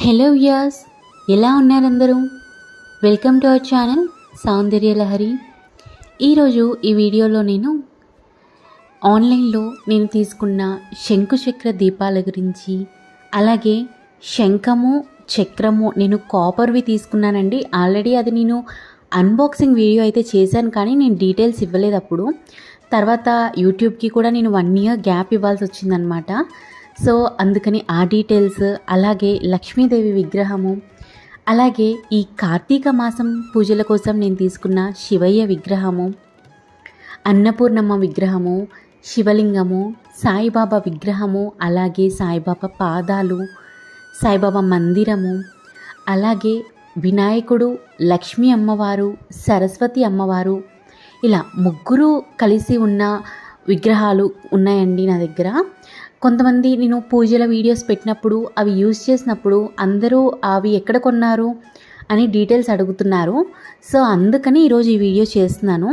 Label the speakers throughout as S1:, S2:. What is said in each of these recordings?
S1: Hello viewers, ఎలా ఉన్నారు అందరూ? వెల్కమ్ టు అవర్ ఛానల్ సౌందర్య లహరి. ఈరోజు ఈ వీడియోలో నేను ఆన్లైన్లో తీసుకున్న శంకుచక్ర దీపాల గురించి, అలాగే శంఖము చక్రము నేను కాపర్వి తీసుకున్నానండి. ఆల్రెడీ అది నేను అన్బాక్సింగ్ వీడియో అయితే చేశాను, కానీ నేను డీటెయిల్స్ ఇవ్వలేదు అప్పుడు. తర్వాత యూట్యూబ్కి కూడా నేను 1 year గ్యాప్ ఇవ్వాల్సి వచ్చిందనమాట. సో అందుకని ఆ డీటెయిల్స్, అలాగే లక్ష్మీదేవి విగ్రహము, అలాగే ఈ కార్తీక మాసం పూజల కోసం నేను తీసుకున్న శివయ్య విగ్రహము, అన్నపూర్ణమ్మ విగ్రహము, శివలింగము, సాయిబాబా విగ్రహము, అలాగే సాయిబాబా పాదాలు, సాయిబాబా మందిరము, అలాగే వినాయకుడు, లక్ష్మీ అమ్మవారు, సరస్వతి అమ్మవారు, ఇలా ముగ్గురు కలిసి ఉన్న విగ్రహాలు ఉన్నాయండి నా దగ్గర. కొంతమంది నేను పూజల వీడియోస్ పెట్టినప్పుడు అవి యూజ్ చేసినప్పుడు అందరూ అవి ఎక్కడ కొన్నారు అని డీటెయిల్స్ అడుగుతున్నారు. సో అందుకని ఈరోజు ఈ వీడియో చేస్తున్నాను.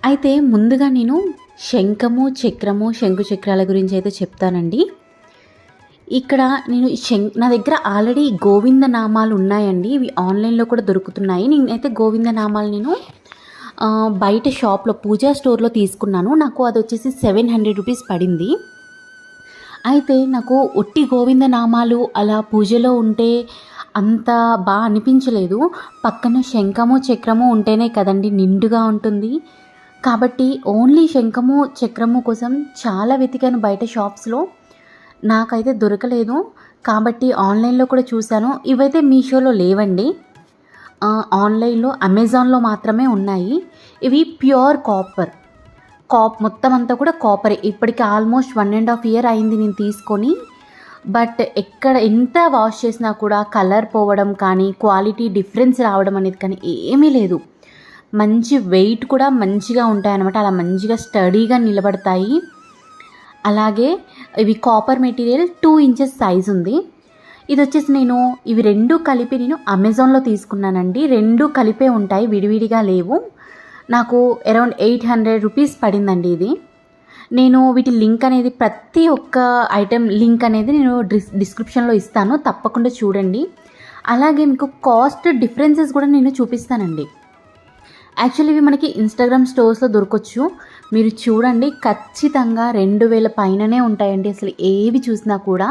S1: అయితే ముందుగా నేను శంఖము చక్రము శంకు చక్రాల గురించి అయితే చెప్తానండి. ఇక్కడ నేను నా దగ్గర ఆల్రెడీ గోవింద నామాలు ఉన్నాయండి. ఇవి ఆన్లైన్లో కూడా దొరుకుతున్నాయి. నేనైతే గోవింద నామాలు నేను బయట షాప్లో పూజా స్టోర్లో తీసుకున్నాను. నాకు అది వచ్చేసి 700 రూపీస్ పడింది. అయితే నాకు ఒట్టి గోవింద నామాలు అలా పూజలో ఉంటే అంత బాగా అనిపించలేదు. పక్కన శంఖము చక్రము ఉంటేనే కదండి నిండుగా ఉంటుంది. కాబట్టి ఓన్లీ శంఖము చక్రము కోసం చాలా వెతికాను బయట షాప్స్లో, నాకైతే దొరకలేదు. కాబట్టి ఆన్లైన్లో కూడా చూశాను. ఇవైతే మీషోలో లేవండి, ఆన్లైన్లో అమెజాన్లో మాత్రమే ఉన్నాయి. ఇవి ప్యూర్ కాపర్ మొత్తం అంతా కూడా కాపరే. ఇప్పటికి ఆల్మోస్ట్ 1.5 year అయింది నేను తీసుకొని. బట్ ఎక్కడ ఎంత వాష్ చేసినా కూడా కలర్ పోవడం కానీ, క్వాలిటీ డిఫరెన్స్ రావడం అనేది కానీ ఏమీ లేదు. మంచి వెయిట్ కూడా మంచిగా ఉంటాయన్నమాట. అలా మంచిగా స్టడీగా నిలబడతాయి. అలాగే ఇవి కాపర్ మెటీరియల్ 2 inches సైజ్ ఉంది. ఇది వచ్చేసి ఇవి రెండు కలిపి నేను అమెజాన్లో తీసుకున్నానండి. రెండు కలిపే ఉంటాయి, విడివిడిగా లేవు. నాకు అరౌండ్ 800 రూపీస్ పడిందండి ఇది. నేను వీటి లింక్ అనేది, ప్రతి ఒక్క ఐటెం లింక్ అనేది నేను డిస్క్రిప్షన్లో ఇస్తాను, తప్పకుండా చూడండి. అలాగే మీకు కాస్ట్ డిఫరెన్సెస్ కూడా నేను చూపిస్తానండి. యాక్చువల్లీ ఇవి మనకి ఇన్స్టాగ్రామ్ స్టోర్స్లో దొరకవచ్చు. మీరు చూడండి, ఖచ్చితంగా 2000 పైననే ఉంటాయండి అసలు ఏవి చూసినా కూడా.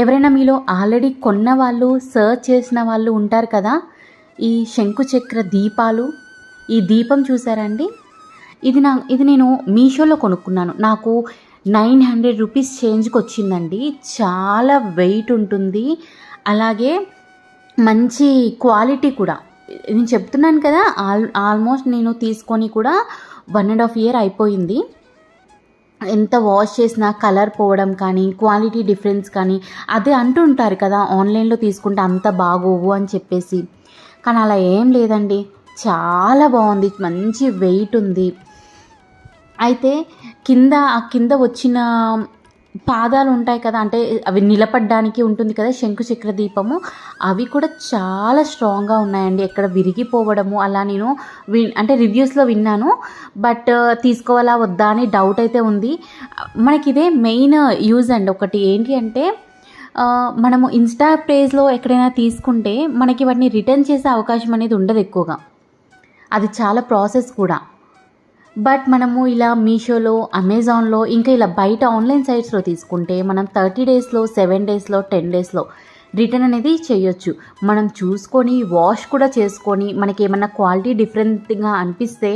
S1: ఎవరైనా మీలో ఆల్రెడీ కొన్న వాళ్ళు, సర్చ్ చేసిన వాళ్ళు ఉంటారు కదా. ఈ శంకుచక్ర దీపాలు, ఈ దీపం చూసారండి, ఇది నేను మీషోలో కొనుక్కున్నాను. నాకు 900 రూపీస్ చేంజ్కి వచ్చిందండి. చాలా వెయిట్ ఉంటుంది, అలాగే మంచి క్వాలిటీ కూడా. నేను చెప్తున్నాను కదా, ఆల్మోస్ట్ నేను తీసుకొని కూడా 1.5 year అయిపోయింది. ఎంత వాష్ చేసినా కలర్ పోవడం కానీ, క్వాలిటీ డిఫరెన్స్ కానీ, అదే అంటుంటారు కదా ఆన్లైన్లో తీసుకుంటే అంత బాగోవు అని చెప్పేసి. కానీ అలా ఏం లేదండి, చాలా బాగుంది, మంచి వెయిట్ ఉంది. అయితే కింద వచ్చిన పాదాలు ఉంటాయి కదా, అంటే అవి నిలబడడానికి ఉంటుంది కదా శంకుచక్ర దీపము, అవి కూడా చాలా స్ట్రాంగ్గా ఉన్నాయండి. ఎక్కడ విరిగిపోవడము అలా నేను అంటే రివ్యూస్లో విన్నాను. బట్ తీసుకోవాలా వద్దా అని డౌట్ అయితే ఉంది. మనకి ఇదే మెయిన్ యూజ్ అండి. ఒకటి ఏంటి అంటే, మనము ఇన్స్టా పేజ్లో ఎక్కడైనా తీసుకుంటే మనకి వాటిని రిటర్న్ చేసే అవకాశం అనేది ఉండదు ఎక్కువగా. అది చాలా ప్రాసెస్ కూడా. బట్ మనము ఇలా మీషోలో, అమెజాన్లో, ఇంకా ఇలా బయట ఆన్లైన్ సైట్స్లో తీసుకుంటే మనం 30 daysలో, 7 daysలో, 10 daysలో రిటర్న్ అనేది చేయొచ్చు. మనం చూసుకొని వాష్ కూడా చేసుకొని మనకి ఏమన్నా క్వాలిటీ డిఫరెంట్గా అనిపిస్తే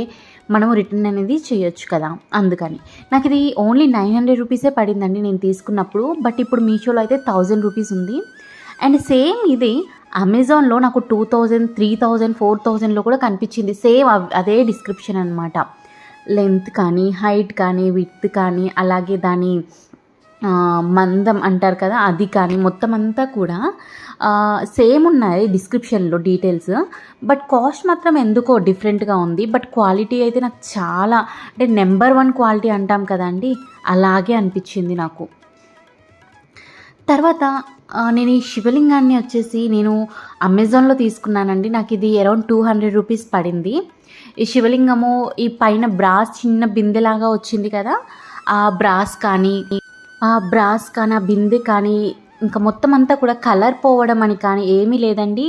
S1: మనము రిటర్న్ అనేది చేయొచ్చు కదా. అందుకని నాకు ఇది ఓన్లీ 900 రూపీసే పడిందండి నేను తీసుకున్నప్పుడు. బట్ ఇప్పుడు మీషోలో అయితే 1000 రూపీస్ ఉంది. అండ్ సేమ్ ఇది అమెజాన్లో నాకు 2000, 3000, 4000లో కూడా కనిపించింది. సేమ్ అదే డిస్క్రిప్షన్ అనమాట. లెంత్ కానీ, హైట్ కానీ, విడ్త్ కానీ, అలాగే దాని మందం అంటారు కదా అది కానీ, మొత్తం అంతా కూడా సేమ్ ఉన్నాయి డిస్క్రిప్షన్లో డీటెయిల్స్. బట్ కాస్ట్ మాత్రం ఎందుకో డిఫరెంట్గా ఉంది. బట్ క్వాలిటీ అయితే నాకు చాలా, అంటే నెంబర్ 1 క్వాలిటీ అంటాం కదండి, అలాగే అనిపించింది నాకు. తర్వాత నేను ఈ శివలింగాన్ని వచ్చేసి నేను అమెజాన్లో తీసుకున్నానండి. నాకు ఇది అరౌండ్ 200 రూపీస్ పడింది. ఈ శివలింగము ఈ పైన బ్రాస్ చిన్న బిందెలాగా వచ్చింది కదా, ఆ బ్రాస్ కానీ, ఆ బిందె కానీ ఇంకా మొత్తం అంతా కూడా కలర్ పోవడం అని కానీ ఏమీ లేదండి.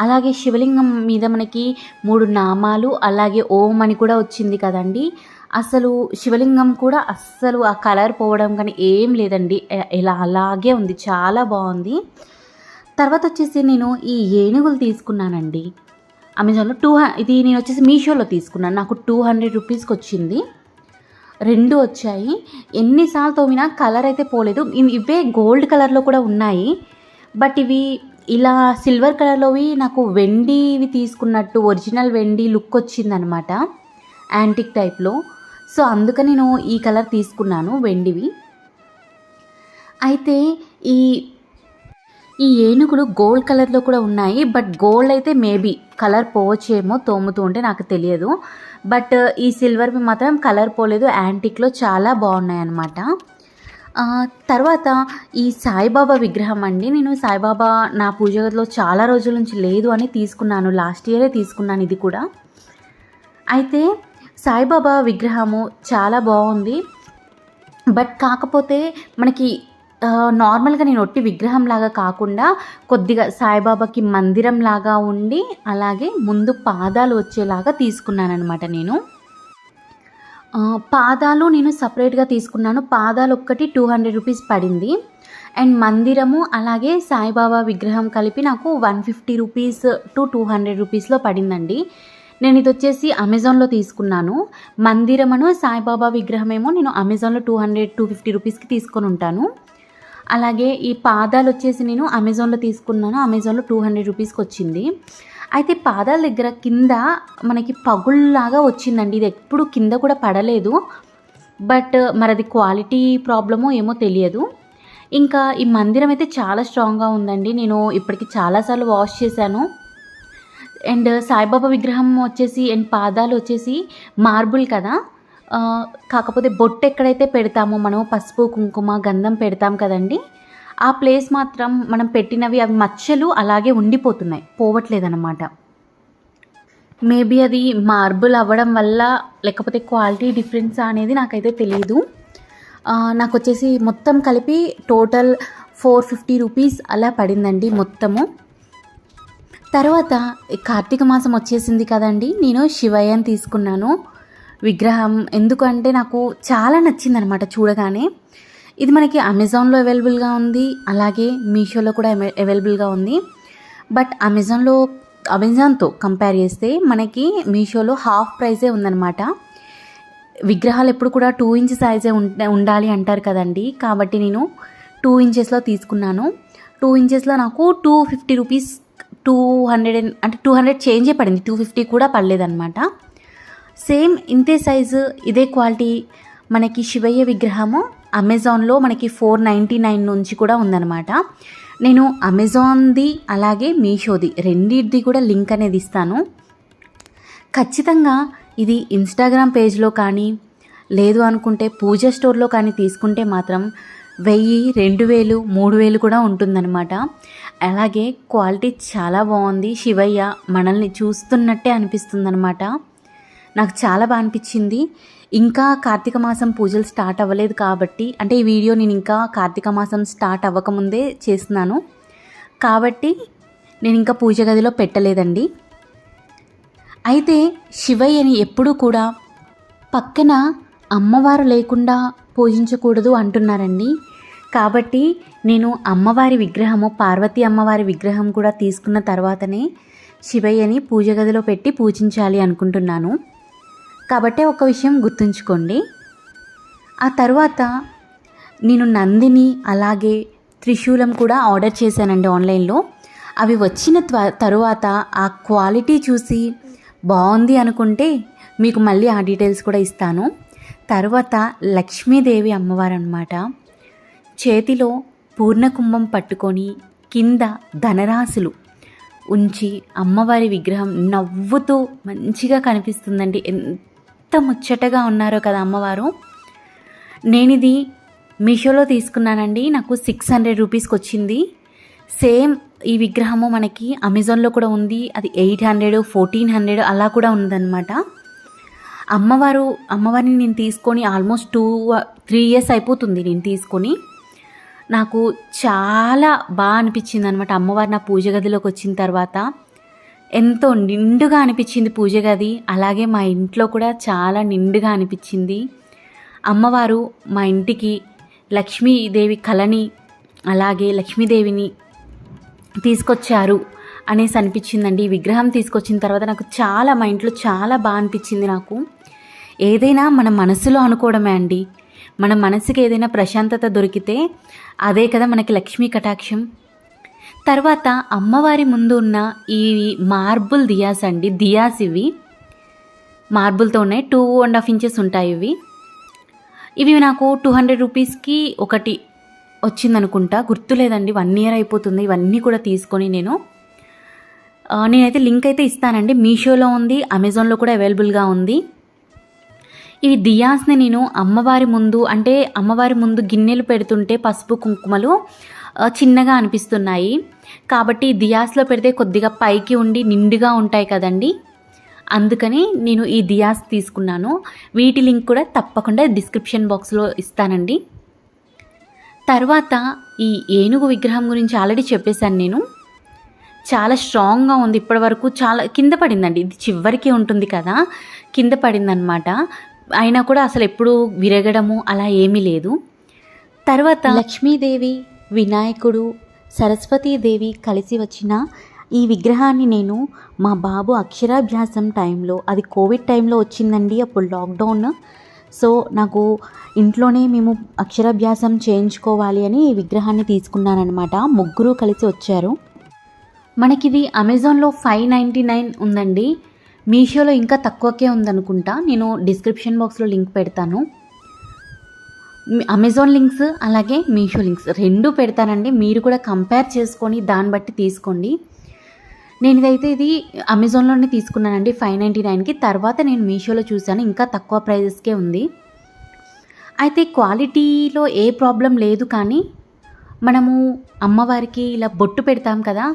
S1: అలాగే శివలింగం మీద మనకి 3 నామాలు అలాగే ఓం అని కూడా వచ్చింది కదండి. అసలు శివలింగం కూడా అస్సలు ఆ కలర్ పోవడం కానీ ఏం లేదండి. ఇలా అలాగే ఉంది, చాలా బాగుంది. తర్వాత వచ్చేసి నేను ఈ ఏనుగులు తీసుకున్నానండి అమెజాన్లో. ఇది నేను వచ్చేసి మీషోలో తీసుకున్నాను. నాకు 200 రూపీస్కి వచ్చింది. 2 వచ్చాయి. ఎన్నిసార్లు తోమినా కలర్ అయితే పోలేదు. ఇవే గోల్డ్ కలర్లో కూడా ఉన్నాయి, బట్ ఇవి ఇలా సిల్వర్ కలర్లోవి నాకు వెండివి తీసుకున్నట్టు ఒరిజినల్ వెండి లుక్ వచ్చిందనమాట, యాంటిక్ టైప్లో. సో అందుకని నేను ఈ కలర్ తీసుకున్నాను, వెండివి. అయితే ఈ ఏనుగులు గోల్డ్ కలర్లో కూడా ఉన్నాయి, బట్ గోల్డ్ అయితే మేబీ కలర్ పోవచ్చేమో తోముతూ ఉంటే, నాకు తెలియదు. బట్ ఈ సిల్వర్వి మాత్రం కలర్ పోలేదు, యాంటిక్లో చాలా బాగున్నాయి అన్నమాట. తర్వాత ఈ సాయిబాబా విగ్రహం అండి. నేను సాయిబాబా నా పూజ గదిలో చాలా రోజుల నుంచి లేదు అని తీసుకున్నాను, లాస్ట్ ఇయరే తీసుకున్నాను ఇది కూడా. అయితే సాయిబాబా విగ్రహము చాలా బాగుంది, బట్ కాకపోతే మనకి నార్మల్గా నేను ఒట్టి విగ్రహం లాగా కాకుండా కొద్దిగా సాయిబాబాకి మందిరం లాగా ఉండి అలాగే ముందు పాదాలు వచ్చేలాగా తీసుకున్నాను అనమాట. పాదాలు నేను సపరేట్గా తీసుకున్నాను. పాదాలు ఒక్కటి 200 రూపీస్ పడింది, అండ్ మందిరము అలాగే సాయిబాబా విగ్రహం కలిపి నాకు 150 రూపీస్ టు 200 రూపీస్లో పడిందండి. నేను ఇది వచ్చేసి అమెజాన్లో తీసుకున్నాను. మందిరమును సాయిబాబా విగ్రహమేమో నేను అమెజాన్లో 200-250 రూపీస్కి తీసుకొని ఉంటాను. అలాగే ఈ పాదాలు వచ్చేసి నేను అమెజాన్లో తీసుకున్నాను. అమెజాన్లో 200 రూపీస్కి వచ్చింది. అయితే పాదాల దగ్గర కింద మనకి పగుళ్ళలాగా వచ్చిందండి. ఇది ఎప్పుడు కింద కూడా పడలేదు, బట్ మరి అది క్వాలిటీ ప్రాబ్లమో ఏమో తెలియదు. ఇంకా ఈ మందిరం అయితే చాలా స్ట్రాంగ్గా ఉందండి. నేను ఇప్పటికి చాలాసార్లు వాష్ చేశాను. అండ్ సాయిబాబా విగ్రహం వచ్చేసి అండ్ పాదాలు వచ్చేసి మార్బుల్ కదా, కాకపోతే బొట్టు ఎక్కడైతే పెడతామో మనం పసుపు కుంకుమ గంధం పెడతాం కదండి, ఆ ప్లేస్ మాత్రం మనం పెట్టినవి అవి మచ్చలు అలాగే ఉండిపోతున్నాయి, పోవట్లేదన్నమాట. మేబీ అది మార్బుల్ అవ్వడం వల్ల లేకపోతే క్వాలిటీ డిఫరెన్స్ అనేది నాకైతే తెలియదు. నాకు వచ్చేసి మొత్తం కలిపి టోటల్ 450 రూపీస్ అలా పడిందండి మొత్తము. తర్వాత కార్తీక మాసం వచ్చేసింది కదండి, నేను శివయ్యని తీసుకున్నాను విగ్రహం. ఎందుకంటే నాకు చాలా నచ్చింది అనమాట చూడగానే. ఇది మనకి అమెజాన్లో అవైలబుల్గా ఉంది, అలాగే మీషోలో కూడా అవైలబుల్గా ఉంది. బట్ అమెజాన్తో కంపేర్ చేస్తే మనకి మీషోలో హాఫ్ ప్రైజే ఉందన్నమాట. విగ్రహాలు ఎప్పుడు కూడా 2 ఇంచ్ సైజే ఉండాలి అంటారు కదండి, కాబట్టి నేను 2 ఇంచెస్లో తీసుకున్నాను. 2 ఇంచెస్లో నాకు 250 రూపీస్ 200 చేంజే పడింది, 250 కూడా పడలేదన్నమాట. సేమ్ ఇంతే సైజు ఇదే క్వాలిటీ మనకి శివయ్య విగ్రహము అమెజాన్లో మనకి 499 నుంచి కూడా ఉందన్నమాట. నేను అమెజాన్ది అలాగే మీషోది రెండింటిది కూడా లింక్ అనేది ఇస్తాను. ఖచ్చితంగా ఇది ఇన్స్టాగ్రామ్ పేజ్లో కానీ లేదు అనుకుంటే పూజ స్టోర్లో కానీ తీసుకుంటే మాత్రం 1000, 2000, 3000 కూడా ఉంటుందన్నమాట. అలాగే క్వాలిటీ చాలా బాగుంది. శివయ్య మనల్ని చూస్తున్నట్టే అనిపిస్తుందన్నమాట. నాకు చాలా బాగా అనిపించింది. ఇంకా కార్తీక మాసం పూజలు స్టార్ట్ అవ్వలేదు కాబట్టి, అంటే ఈ వీడియో నేను ఇంకా కార్తీక మాసం స్టార్ట్ అవ్వకముందే చేస్తున్నాను కాబట్టి నేను ఇంకా పూజ గదిలో పెట్టలేదండి. అయితే శివయ్యని ఎప్పుడూ కూడా పక్కన అమ్మవారు లేకుండా పూజించకూడదు అంటున్నారండి. కాబట్టి నేను అమ్మవారి విగ్రహము, పార్వతీ అమ్మవారి విగ్రహం కూడా తీసుకున్న తర్వాతనే శివయ్యని పూజ గదిలో పెట్టి పూజించాలి అనుకుంటున్నాను. కాబట్టి ఒక విషయం గుర్తుంచుకోండి. ఆ తర్వాత నేను నందిని అలాగే త్రిశూలం కూడా ఆర్డర్ చేశానండి ఆన్లైన్లో. అవి వచ్చిన తరువాత ఆ క్వాలిటీ చూసి బాగుంది అనుకుంటే మీకు మళ్ళీ ఆ డీటెయిల్స్ కూడా ఇస్తాను. తర్వాత లక్ష్మీదేవి అమ్మవారు అన్నమాట. చేతిలో పూర్ణకుంభం పట్టుకొని కింద ధనరాశులు ఉంచి అమ్మవారి విగ్రహం నవ్వుతూ మంచిగా కనిపిస్తుందండి. ఎంత ముచ్చటగా ఉన్నారో కదా అమ్మవారు. నేను ఇది మీషోలో తీసుకున్నానండి. నాకు 600 రూపీస్కి వచ్చింది. సేమ్ ఈ విగ్రహము మనకి అమెజాన్లో కూడా ఉంది. అది 800, 1400 అలా కూడా ఉందన్నమాట. అమ్మవారిని నేను తీసుకొని ఆల్మోస్ట్ 2-3 ఇయర్స్ అయిపోతుంది నేను తీసుకొని. నాకు చాలా బాగా అనిపించింది అనమాట. అమ్మవారు నా పూజ గదిలోకి వచ్చిన తర్వాత ఎంతో నిండుగా అనిపించింది పూజ గది. అలాగే మా ఇంట్లో కూడా చాలా నిండుగా అనిపించింది. అమ్మవారు మా ఇంటికి లక్ష్మీదేవి కళని అలాగే లక్ష్మీదేవిని తీసుకొచ్చారు అనేసి అనిపించిందండి. ఈ విగ్రహం తీసుకొచ్చిన తర్వాత నాకు చాలా మా ఇంట్లో చాలా బాగా అనిపించింది. నాకు ఏదైనా మన మనసులో అనుకోవడమే అండి. మన మనసుకి ఏదైనా ప్రశాంతత దొరికితే అదే కదా మనకి లక్ష్మీ కటాక్షం. తర్వాత అమ్మవారి ముందు ఉన్న ఈ మార్బుల్ దియాస్ అండి. దియాస్ ఇవి మార్బుల్తో ఉన్నాయి. 2.5 ఇంచెస్ ఉంటాయి ఇవి నాకు 200 రూపీస్కి ఒకటి వచ్చిందనుకుంటా, గుర్తులేదండి. 1 ఇయర్ అయిపోతుంది. ఇవన్నీ కూడా తీసుకొని నేనైతే లింక్ అయితే ఇస్తానండి. మీషోలో ఉంది, అమెజాన్లో కూడా అవైలబుల్గా ఉంది. ఇవి దియాస్ని నేను అమ్మవారి ముందు, అంటే అమ్మవారి ముందు గిన్నెలు పెడుతుంటే పసుపు కుంకుమలు చిన్నగా అనిపిస్తున్నాయి కాబట్టి దియాస్లో పెడితే కొద్దిగా పైకి ఉండి నిండుగా ఉంటాయి కదండి, అందుకని నేను ఈ దియాస్ తీసుకున్నాను. వీటి లింక్ కూడా తప్పకుండా డిస్క్రిప్షన్ బాక్స్లో ఇస్తానండి. తర్వాత ఈ ఏనుగు విగ్రహం గురించి ఆల్రెడీ చెప్పేశాను నేను. చాలా స్ట్రాంగ్గా ఉంది. ఇప్పటి వరకు చాలా కింద పడిందండి. ఇది చివరికి ఉంటుంది కదా, కింద పడిందనమాట. అయినా కూడా అసలు ఎప్పుడు విరగడము అలా ఏమీ లేదు. తర్వాత లక్ష్మీదేవి, వినాయకుడు, సరస్వతీదేవి కలిసి వచ్చిన ఈ విగ్రహాన్ని నేను మా బాబు అక్షరాభ్యాసం టైంలో, అది కోవిడ్ టైంలో వచ్చిందండి, అప్పుడు లాక్డౌన్. సో నాకు ఇంట్లోనే మేము అక్షరాభ్యాసం చేయించుకోవాలి అని ఈ విగ్రహాన్ని తీసుకున్నానమాట. ముగ్గురు కలిసి వచ్చారు. మనకిది అమెజాన్లో 599 ఉందండి. మీషోలో ఇంకా తక్కువకే ఉందనుకుంటా. నేను డిస్క్రిప్షన్ బాక్స్లో లింక్ పెడతాను. అమెజాన్ లింక్స్ అలాగే మీషో లింక్స్ రెండు పెడతానండి. మీరు కూడా కంపేర్ చేసుకొని దాన్ని బట్టి తీసుకోండి. నేను ఇది అమెజాన్లోనే తీసుకున్నానండి 599కి. తర్వాత నేను మీషోలో చూశాను, ఇంకా తక్కువ ప్రైజెస్కే ఉంది. అయితే క్వాలిటీలో ఏ ప్రాబ్లం లేదు, కానీ మనము అమ్మవారికి ఇలా బొట్టు పెడతాం కదా,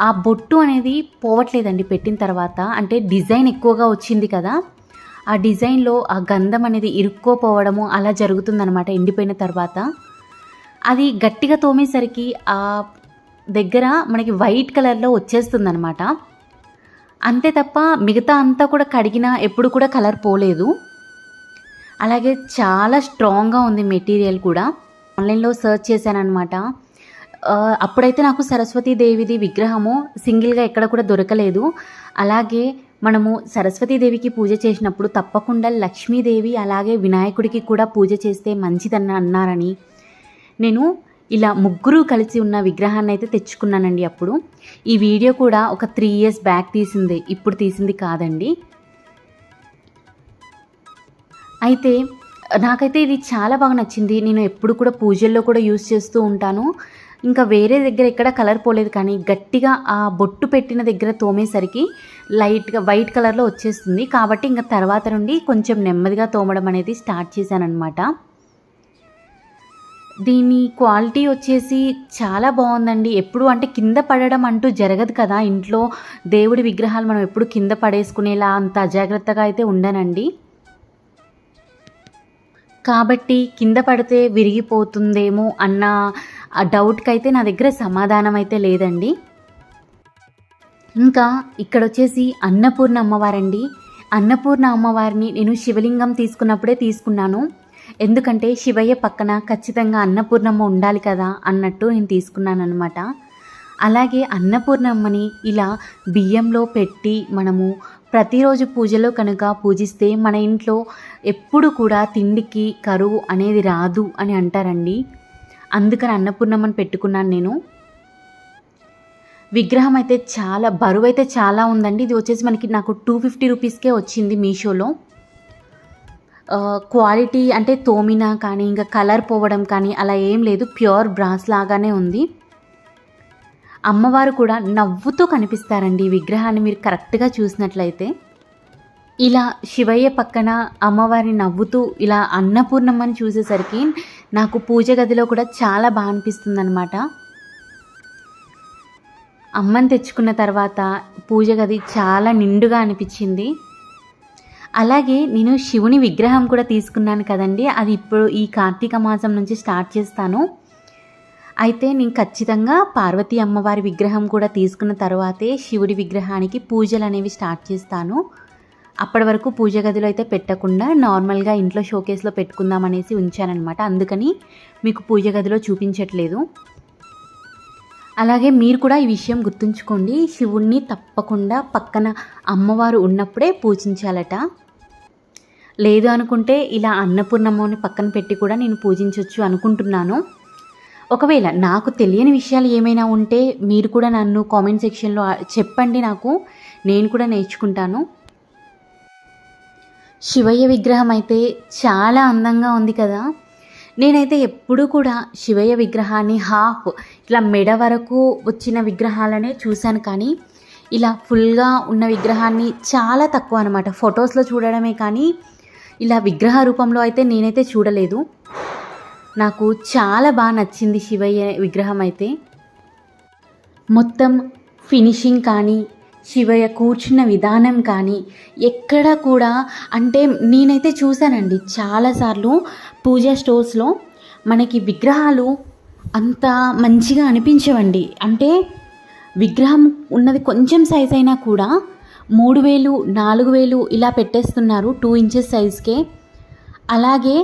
S1: ఆ బొట్టు అనేది పోవట్లేదండి పెట్టిన తర్వాత. అంటే డిజైన్ ఎక్కువగా వచ్చింది కదా, ఆ డిజైన్లో ఆ గంధం అనేది ఇరుక్కోపోవడము అలా జరుగుతుందనమాట. ఎండిపోయిన తర్వాత అది గట్టిగా తోమేసరికి ఆ దగ్గర మనకి వైట్ కలర్లో వచ్చేస్తుందనమాట. అంతే తప్ప మిగతా అంతా కూడా కడిగినా ఎప్పుడు కూడా కలర్ పోలేదు. అలాగే చాలా స్ట్రాంగ్గా ఉంది మెటీరియల్ కూడా. ఆన్లైన్లో సర్చ్ చేశానమాట. అప్పుడైతే నాకు సరస్వతీదేవిది విగ్రహము సింగిల్గా ఎక్కడ కూడా దొరకలేదు. అలాగే మనము సరస్వతీదేవికి పూజ చేసినప్పుడు తప్పకుండా లక్ష్మీదేవి అలాగే వినాయకుడికి కూడా పూజ చేస్తే మంచిదని అన్నారని నేను ఇలా ముగ్గురు కలిసి ఉన్న విగ్రహాన్ని అయితే తెచ్చుకున్నానండి. అప్పుడు ఈ వీడియో కూడా ఒక 3 years బ్యాక్ తీసింది, ఇప్పుడు తీసింది కాదండి. అయితే నాకైతే ఇది చాలా బాగా నచ్చింది. నేను ఎప్పుడు కూడా పూజల్లో కూడా యూజ్ చేస్తూ ఉంటాను. ఇంకా వేరే దగ్గర ఎక్కడ కలర్ పోలేదు, కానీ గట్టిగా ఆ బొట్టు పెట్టిన దగ్గర తోమేసరికి లైట్గా వైట్ కలర్లో వచ్చేస్తుంది. కాబట్టి ఇంకా తర్వాత నుండి కొంచెం నెమ్మదిగా తోమడం అనేది స్టార్ట్ చేశానమాట. దీని క్వాలిటీ వచ్చేసి చాలా బాగుందండి. ఎప్పుడు అంటే కింద పడడం అంటూ జరగదు కదా ఇంట్లో. దేవుడి విగ్రహాలు మనం ఎప్పుడు కింద పడేసుకునేలా అంత అజాగ్రత్తగా అయితే ఉండనండి. కాబట్టి కింద పడితే విరిగిపోతుందేమో అన్న ఆ డౌట్కి అయితే నా దగ్గర సమాధానం అయితే లేదండి. ఇంకా ఇక్కడ వచ్చేసి అన్నపూర్ణ అమ్మవారండి. అన్నపూర్ణ అమ్మవారిని నేను శివలింగం తీసుకున్నప్పుడే తీసుకున్నాను. ఎందుకంటే శివయ్య పక్కన ఖచ్చితంగా అన్నపూర్ణమ్మ ఉండాలి కదా అన్నట్టు నేను తీసుకున్నాను అనమాట. అలాగే అన్నపూర్ణమ్మని ఇలా బియ్యంలో పెట్టి మనము ప్రతిరోజు పూజలో కనుక పూజిస్తే మన ఇంట్లో ఎప్పుడు కూడా తిండికి కరువు అనేది రాదు అని అంటారండి. అందుకని అన్నపూర్ణమ్మని పెట్టుకున్నాను నేను. విగ్రహం అయితే చాలా బరువు అయితే చాలా ఉందండి. ఇది వచ్చేసి నాకు 250 రూపీస్కే వచ్చింది మీషోలో. క్వాలిటీ అంటే తోమినా కానీ ఇంకా కలర్ పోవడం కానీ అలా ఏం లేదు, ప్యూర్ బ్రాస్ లాగానే ఉంది. అమ్మవారు కూడా నవ్వుతూ కనిపిస్తారండి ఈ విగ్రహాన్ని మీరు కరెక్ట్గా చూసినట్లయితే. ఇలా శివయ్య పక్కన అమ్మవారిని నవ్వుతూ ఇలా అన్నపూర్ణమ్మని చూసేసరికి నాకు పూజ గదిలో కూడా చాలా బాగా అనిపిస్తుంది అనమాట. అమ్మని తెచ్చుకున్న తర్వాత పూజ గది చాలా నిండుగా అనిపించింది. అలాగే నేను శివుని విగ్రహం కూడా తీసుకున్నాను కదండి, అది ఇప్పుడు ఈ కార్తీక మాసం నుంచి స్టార్ట్ చేస్తాను. అయితే నేను ఖచ్చితంగా పార్వతీ అమ్మవారి విగ్రహం కూడా తీసుకున్న తర్వాతే శివుడి విగ్రహానికి పూజలు అనేవి స్టార్ట్ చేస్తాను. అప్పటి వరకు పూజ గదిలో అయితే పెట్టకుండా నార్మల్గా ఇంట్లో షోకేస్లో పెట్టుకుందాం అనేసి ఉంచానన్నమాట. అందుకని మీకు పూజ గదిలో చూపించట్లేదు. అలాగే మీరు కూడా ఈ విషయం గుర్తుంచుకోండి, శివుణ్ణి తప్పకుండా పక్కన అమ్మవారు ఉన్నప్పుడే పూజించాలట. లేదు అనుకుంటే ఇలా అన్నపూర్ణమ్మని పక్కన పెట్టి కూడా నేను పూజించవచ్చు అనుకుంటున్నాను. ఒకవేళ నాకు తెలియని విషయాలు ఏమైనా ఉంటే మీరు కూడా నన్ను కామెంట్ సెక్షన్లో చెప్పండి, నాకు నేను కూడా నేర్చుకుంటాను. శివయ్య విగ్రహం అయితే చాలా అందంగా ఉంది కదా. నేనైతే ఎప్పుడూ కూడా శివయ్య విగ్రహాన్ని హాఫ్ ఇట్లా మెడ వరకు వచ్చిన విగ్రహాలనే చూశాను, కానీ ఇలా ఫుల్గా ఉన్న విగ్రహాన్ని చాలా తక్కువ అనమాట. ఫొటోస్లో చూడడమే కానీ ఇలా విగ్రహ రూపంలో అయితే నేనైతే చూడలేదు. నాకు చాలా బాగా నచ్చింది శివయ్య విగ్రహం అయితే. మొత్తం ఫినిషింగ్ కానీ శివయ్య కూర్చున్న విధానం కానీ ఎక్కడ కూడా, అంటే నేనైతే చూశానండి చాలాసార్లు పూజా స్టోర్స్లో మనకి విగ్రహాలు అంత మంచిగా అనిపించవండి. అంటే విగ్రహం ఉన్నది కొంచెం సైజ్ అయినా కూడా 3000 4000 ఇలా పెట్టేస్తున్నారు 2 ఇంచెస్ సైజ్కే. అలాగే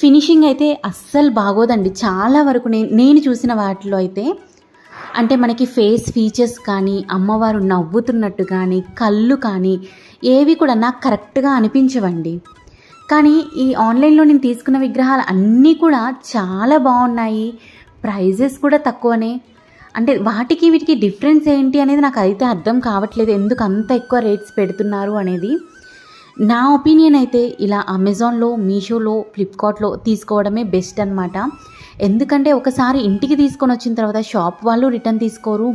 S1: ఫినిషింగ్ అయితే అస్సలు బాగోదండి. చాలా వరకు నేను చూసిన వాటిలో అయితే, అంటే మనకి ఫేస్ ఫీచర్స్ కానీ అమ్మవారు నవ్వుతున్నట్టు కానీ కళ్ళు కానీ ఏవి కూడా నాకు కరెక్ట్గా అనిపించవండి. కానీ ఈ ఆన్లైన్లో నేను తీసుకున్న విగ్రహాలు అన్నీ కూడా చాలా బాగున్నాయి, ప్రైజెస్ కూడా తక్కువనే. అంటే వాటికి వీటికి డిఫరెన్స్ ఏంటి అనేది నాకు అయితే అర్థం కావట్లేదు, ఎందుకు అంత ఎక్కువ రేట్స్ పెడుతున్నారు అనేది. నా ఒపీనియన్ అయితే ఇలా అమెజాన్లో, మీషోలో, ఫ్లిప్కార్ట్లో తీసుకోవడమే బెస్ట్ అనమాట. ఎందుకంటే ఒకసారి ఇంటికి తీసుకొని వచ్చిన తర్వాత షాప్ వాళ్ళు రిటర్న్ తీసుకోరు,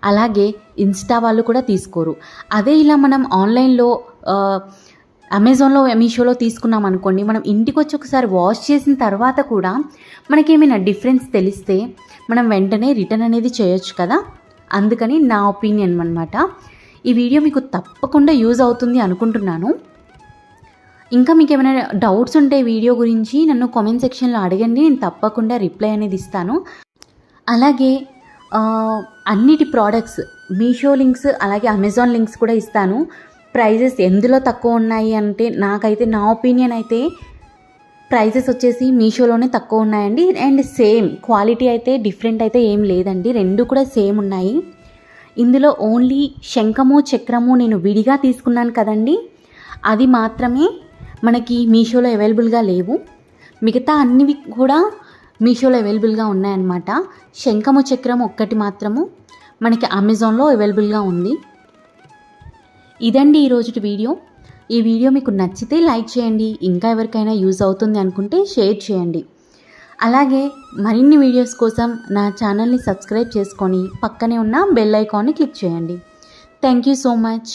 S1: అలాగే ఇన్స్టా వాళ్ళు కూడా తీసుకోరు. అదే ఇలా మనం ఆన్లైన్లో అమెజాన్లో, మీషోలో తీసుకున్నాం అనుకోండి, మనం ఇంటికి వచ్చి ఒకసారి వాష్ చేసిన తర్వాత కూడా మనకేమైనా డిఫరెన్స్ తెలిస్తే మనం వెంటనే రిటర్న్ అనేది చేయొచ్చు కదా. అందుకని నా ఒపీనియన్ అనమాట. ఈ వీడియో మీకు తప్పకుండా యూజ్ అవుతుంది అనుకుంటున్నాను. ఇంకా మీకు ఏమైనా డౌట్స్ ఉంటే వీడియో గురించి నన్ను కామెంట్ సెక్షన్లో అడగండి, నేను తప్పకుండా రిప్లై అనేది ఇస్తాను. అలాగే అన్నిటి ప్రోడక్ట్స్ మీషో లింక్స్ అలాగే అమెజాన్ లింక్స్ కూడా ఇస్తాను. ప్రైజెస్ ఎందులో తక్కువ ఉన్నాయి అంటే నాకైతే నా ఒపీనియన్ అయితే ప్రైజెస్ వచ్చేసి మీషోలోనే తక్కువ ఉన్నాయండి. అండ్ సేమ్ క్వాలిటీ అయితే డిఫరెంట్ అయితే ఏం లేదండి, రెండు కూడా సేమ్ ఉన్నాయి. ఇందులో ఓన్లీ శంఖము చక్రము నేను విడిగా తీసుకున్నాను కదండి, అది మాత్రమే మనకి మీషోలో అవైలబుల్గా లేవు. మిగతా అన్నివి కూడా మీషోలో అవైలబుల్గా ఉన్నాయన్నమాట. శంఖము చక్రము ఒక్కటి మాత్రము మనకి అమెజాన్లో అవైలబుల్గా ఉంది. ఇదండి ఈరోజు వీడియో. ఈ వీడియో మీకు నచ్చితే లైక్ చేయండి, ఇంకా ఎవరికైనా యూజ్ అవుతుంది అనుకుంటే షేర్ చేయండి. అలాగే మరిన్ని వీడియోస్ కోసం నా ఛానల్ని సబ్స్క్రైబ్ చేసుకొని పక్కనే ఉన్న బెల్ ఐకాన్ని క్లిక్ చేయండి. Thank you so much.